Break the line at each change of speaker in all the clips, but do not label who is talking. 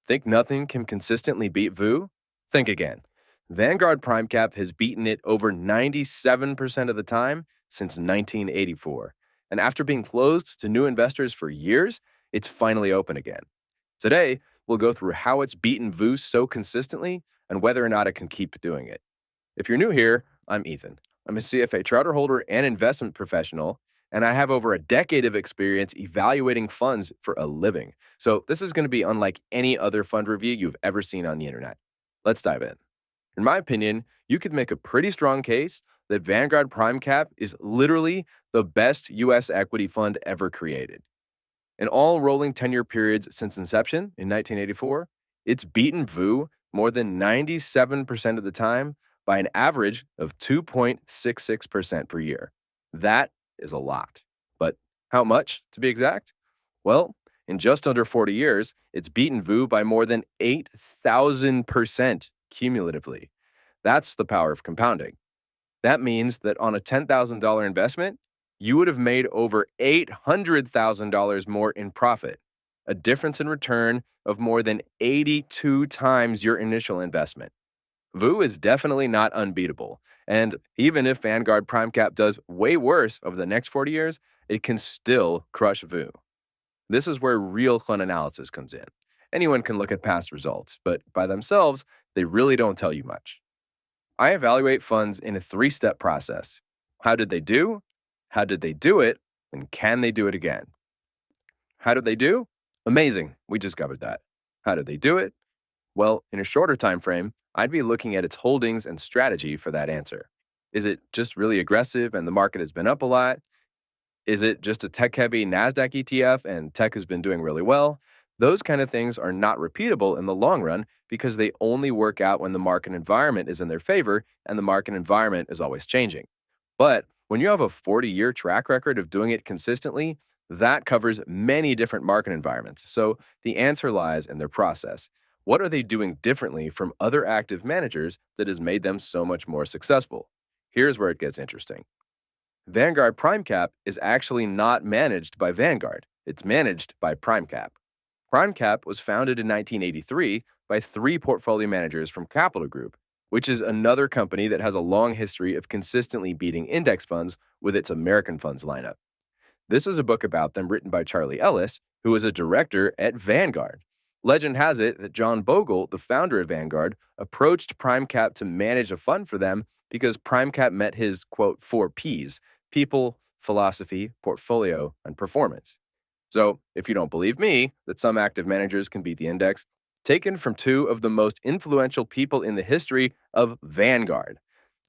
Think nothing can consistently beat VOO? Think again. Vanguard Primecap has beaten it over 97% of the time since 1984. And after being closed to new investors for years, it's finally open again. Today, we'll go through how it's beaten VOO so consistently and whether or not it can keep doing it. If you're new here, I'm Ethan. I'm a CFA Charterholder and investment professional, and I have over a decade of experience evaluating funds for a living. So this is going to be unlike any other fund review you've ever seen on the internet. Let's dive in. In my opinion, you could make a pretty strong case that Vanguard Primecap is literally the best U.S. equity fund ever created. In all rolling 10-year periods since inception in 1984, it's beaten VOO more than 97% of the time by an average of 2.66% per year. That is a lot. But how much, to be exact? Well, in just under 40 years, it's beaten VOO by more than 8,000% cumulatively. That's the power of compounding. That means that on a $10,000 investment, you would have made over $800,000 more in profit, a difference in return of more than 82 times your initial investment. VOO is definitely not unbeatable, and even if Vanguard Primecap does way worse over the next 40 years, it can still crush VOO. This is where real fund analysis comes in. Anyone can look at past results, but by themselves, they really don't tell you much. I evaluate funds in a 3-step process. How did they do? How did they do it? And can they do it again? How did they do? Amazing. We just covered that. How did they do it? Well, in a shorter time frame, I'd be looking at its holdings and strategy for that answer. Is it just really aggressive and the market has been up a lot? Is it just a tech-heavy NASDAQ ETF and tech has been doing really well? Those kind of things are not repeatable in the long run because they only work out when the market environment is in their favor and the market environment is always changing. But when you have a 40-year track record of doing it consistently, that covers many different market environments. So the answer lies in their process. What are they doing differently from other active managers that has made them so much more successful? Here's where it gets interesting. Vanguard Primecap is actually not managed by Vanguard. It's managed by Primecap. Primecap was founded in 1983 by 3 portfolio managers from Capital Group, which is another company that has a long history of consistently beating index funds with its American funds lineup. This is a book about them written by Charlie Ellis, who was a director at Vanguard. Legend has it that John Bogle, the founder of Vanguard, approached Primecap to manage a fund for them because Primecap met his, quote, 4 Ps: people, philosophy, portfolio, and performance. So, if you don't believe me that some active managers can beat the index, taken from 2 of the most influential people in the history of Vanguard.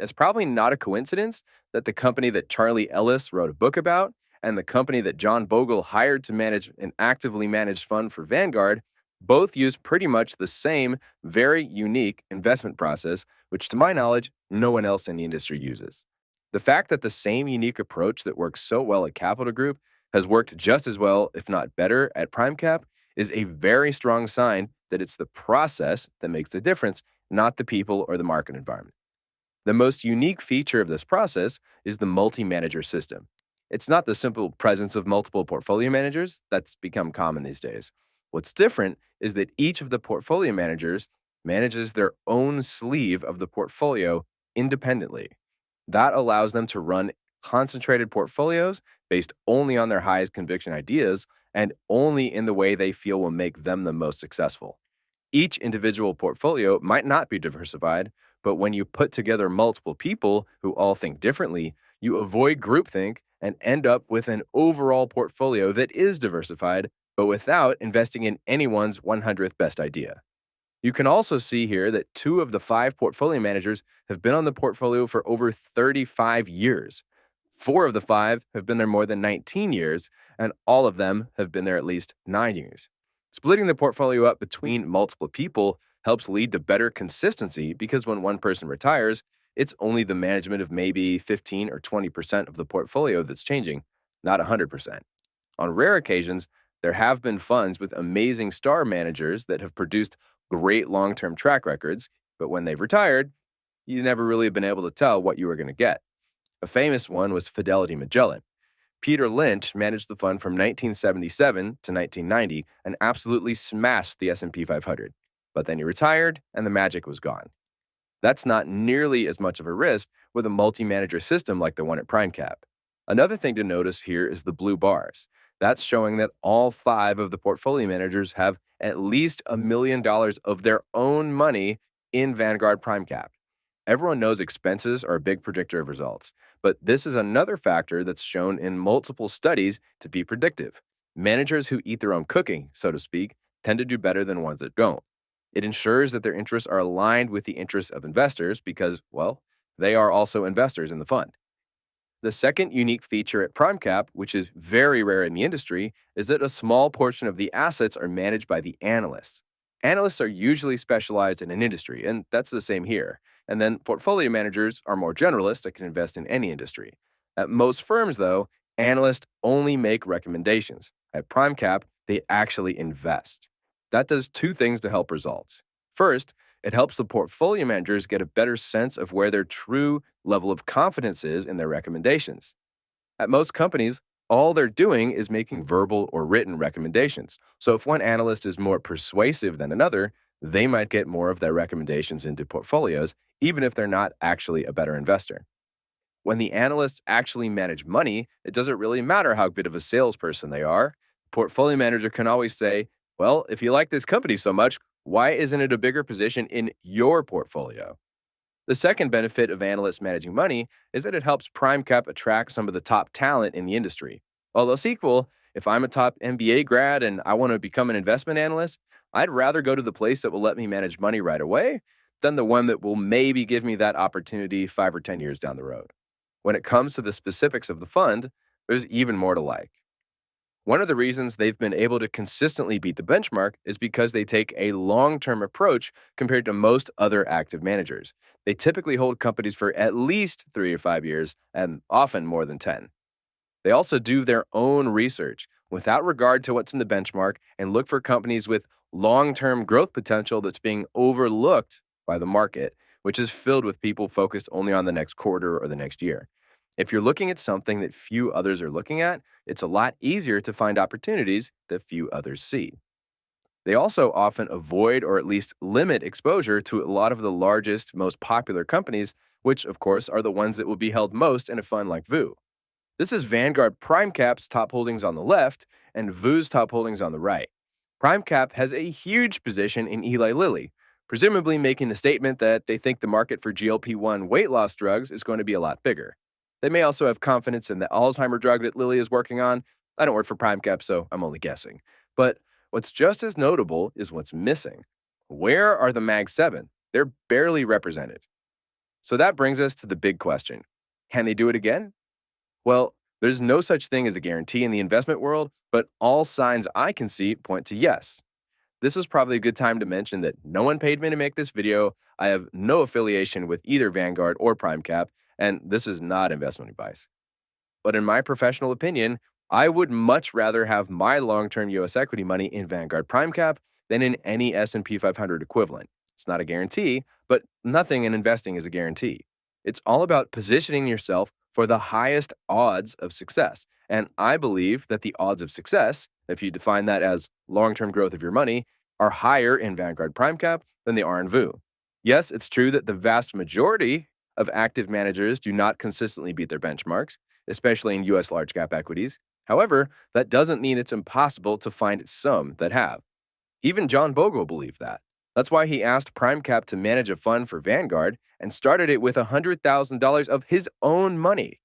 It's probably not a coincidence that the company that Charlie Ellis wrote a book about and the company that John Bogle hired to manage an actively managed fund for Vanguard both use pretty much the same very unique investment process, which to my knowledge, no one else in the industry uses. The fact that the same unique approach that works so well at Capital Group has worked just as well, if not better, at Primecap is a very strong sign that it's the process that makes the difference, not the people or the market environment. The most unique feature of this process is the multi-manager system. It's not the simple presence of multiple portfolio managers that's become common these days. What's different is that each of the portfolio managers manages their own sleeve of the portfolio independently. That allows them to run concentrated portfolios based only on their highest conviction ideas and only in the way they feel will make them the most successful. Each individual portfolio might not be diversified, but when you put together multiple people who all think differently, you avoid groupthink and end up with an overall portfolio that is diversified, but without investing in anyone's 100th best idea. You can also see here that 2 of the 5 portfolio managers have been on the portfolio for over 35 years. 4 of the 5 have been there more than 19 years, and all of them have been there at least 9 years. Splitting the portfolio up between multiple people helps lead to better consistency because when one person retires, it's only the management of maybe 15 or 20% of the portfolio that's changing, not 100%. On rare occasions, there have been funds with amazing star managers that have produced great long-term track records, but when they've retired, you never really have been able to tell what you were going to get. A famous one was Fidelity Magellan. Peter Lynch managed the fund from 1977 to 1990 and absolutely smashed the S&P 500. But then he retired and the magic was gone. That's not nearly as much of a risk with a multi-manager system like the one at Primecap. Another thing to notice here is the blue bars. That's showing that all 5 of the portfolio managers have at least $1 million of their own money in Vanguard Primecap. Everyone knows expenses are a big predictor of results, but this is another factor that's shown in multiple studies to be predictive. Managers who eat their own cooking, so to speak, tend to do better than ones that don't. It ensures that their interests are aligned with the interests of investors because, well, they are also investors in the fund. The second unique feature at Primecap, which is very rare in the industry, is that a small portion of the assets are managed by the analysts. Analysts are usually specialized in an industry, and that's the same here. And then portfolio managers are more generalists that can invest in any industry. At most firms, though, analysts only make recommendations. At Primecap, they actually invest. That does 2 things to help results. First, it helps the portfolio managers get a better sense of where their true level of confidence is in their recommendations. At most companies, all they're doing is making verbal or written recommendations. So if one analyst is more persuasive than another, they might get more of their recommendations into portfolios, even if they're not actually a better investor. When the analysts actually manage money, it doesn't really matter how good of a salesperson they are. Portfolio manager can always say, well, if you like this company so much, why isn't it a bigger position in your portfolio? The second benefit of analysts managing money is that it helps Primecap attract some of the top talent in the industry. All else equal, if I'm a top MBA grad and I want to become an investment analyst, I'd rather go to the place that will let me manage money right away than the one that will maybe give me that opportunity 5 or 10 years down the road. When it comes to the specifics of the fund, there's even more to like. One of the reasons they've been able to consistently beat the benchmark is because they take a long-term approach compared to most other active managers. They typically hold companies for at least 3 or 5 years and often more than 10. They also do their own research without regard to what's in the benchmark and look for companies with long-term growth potential that's being overlooked by the market, which is filled with people focused only on the next quarter or the next year. If you're looking at something that few others are looking at, it's a lot easier to find opportunities that few others see. They also often avoid or at least limit exposure to a lot of the largest, most popular companies, which, of course, are the ones that will be held most in a fund like VOO. This is Vanguard Primecap's top holdings on the left and VOO's top holdings on the right. Primecap has a huge position in Eli Lilly, presumably making the statement that they think the market for GLP-1 weight loss drugs is going to be a lot bigger. They may also have confidence in the Alzheimer drug that Lilly is working on. I don't work for Primecap, so I'm only guessing. But what's just as notable is what's missing. Where are the Mag 7? They're barely represented. So that brings us to the big question. Can they do it again? Well, there's no such thing as a guarantee in the investment world, but all signs I can see point to yes. This is probably a good time to mention that no one paid me to make this video. I have no affiliation with either Vanguard or Primecap, and this is not investment advice. But in my professional opinion, I would much rather have my long-term US equity money in Vanguard Primecap than in any S&P 500 equivalent. It's not a guarantee, but nothing in investing is a guarantee. It's all about positioning yourself for the highest odds of success. And I believe that the odds of success, if you define that as long-term growth of your money, are higher in Vanguard Primecap than they are in VOO. Yes, it's true that the vast majority of active managers do not consistently beat their benchmarks, especially in US large cap equities. However, that doesn't mean it's impossible to find some that have. Even John Bogle believed that. That's why he asked Primecap to manage a fund for Vanguard and started it with $100,000 of his own money.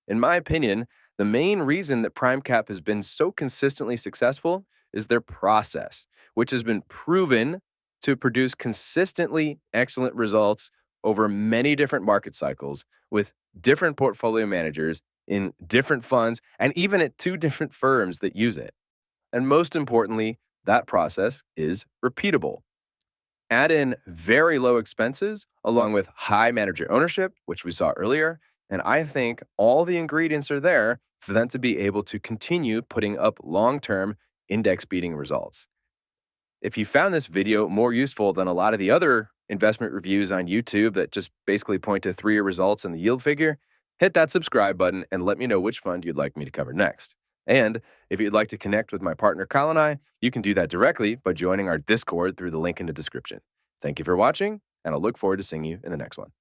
In my opinion, the main reason that Primecap has been so consistently successful is their process, which has been proven to produce consistently excellent results over many different market cycles with different portfolio managers in different funds and even at 2 different firms that use it. And most importantly, that process is repeatable. Add in very low expenses along with high manager ownership, which we saw earlier, and I think all the ingredients are there for them to be able to continue putting up long-term index-beating results. If you found this video more useful than a lot of the other investment reviews on YouTube that just basically point to 3-year results and the yield figure, Hit that subscribe button and let me know which fund you'd like me to cover next. And if you'd like to connect with my partner Kyle and I, you can do that directly by joining our Discord through the link in the description. Thank you for watching, and I'll look forward to seeing you in the next one.